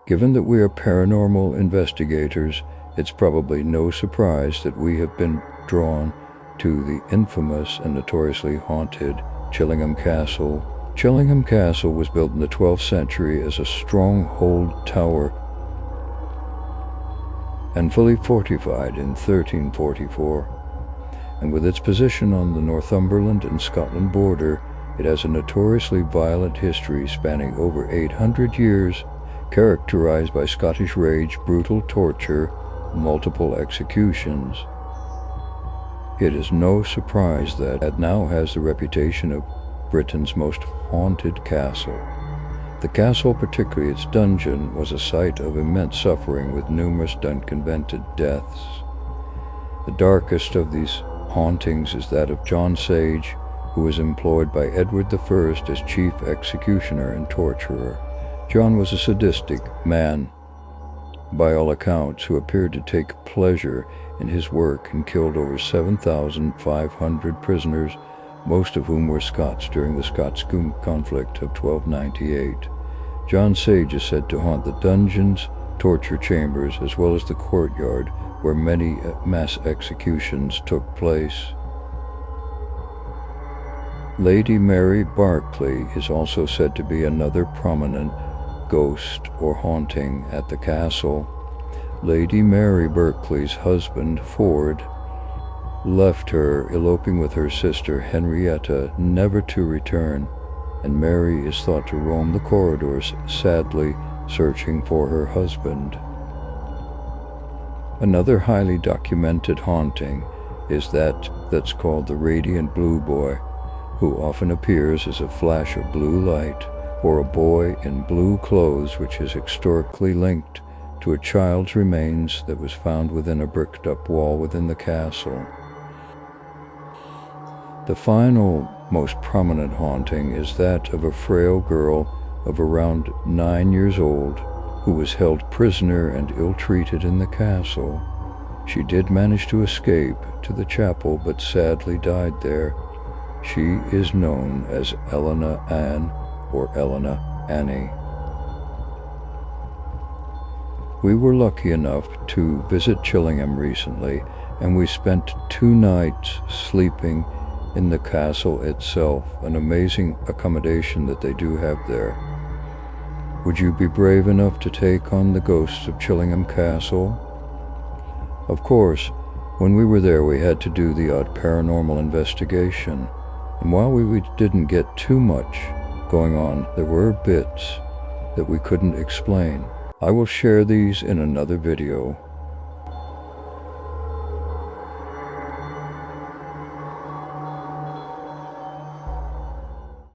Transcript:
Given that we are paranormal investigators, it's probably no surprise that we have been drawn to the infamous and notoriously haunted Chillingham Castle. Chillingham Castle was built in the 12th century as a stronghold tower and fully fortified in 1344. And with its position on the Northumberland and Scotland border, it has a notoriously violent history spanning over 800 years, characterized by Scottish rage, brutal torture, multiple executions. It is no surprise that it now has the reputation of Britain's most haunted castle. The castle, particularly its dungeon, was a site of immense suffering with numerous unconvented deaths. The darkest of these hauntings is that of John Sage, who was employed by Edward I as chief executioner and torturer. John was a sadistic man, by all accounts, who appeared to take pleasure in his work and killed over 7,500 prisoners, most of whom were Scots during the Scots-Coom conflict of 1298. John Sage is said to haunt the dungeons, torture chambers, as well as the courtyard where many mass executions took place. Lady Mary Barclay is also said to be another prominent ghost or haunting at the castle. Lady Mary Barclay's husband, Ford, left her, eloping with her sister Henrietta, never to return, and Mary is thought to roam the corridors, sadly searching for her husband. Another highly documented haunting is that's called the Radiant Blue Boy, who often appears as a flash of blue light, or a boy in blue clothes, which is historically linked to a child's remains that was found within a bricked-up wall within the castle. The final, most prominent haunting is that of a frail girl of around 9 years old who was held prisoner and ill-treated in the castle. She did manage to escape to the chapel, but sadly died there. She is known as Eleanor Anne or Eleanor Annie. We were lucky enough to visit Chillingham recently, and we spent 2 nights sleeping in the castle itself, an amazing accommodation that they do have there. Would you be brave enough to take on the ghosts of Chillingham Castle? Of course, when we were there we had to do the odd paranormal investigation, and while we didn't get too much going on, there were bits that we couldn't explain. I will share these in another video.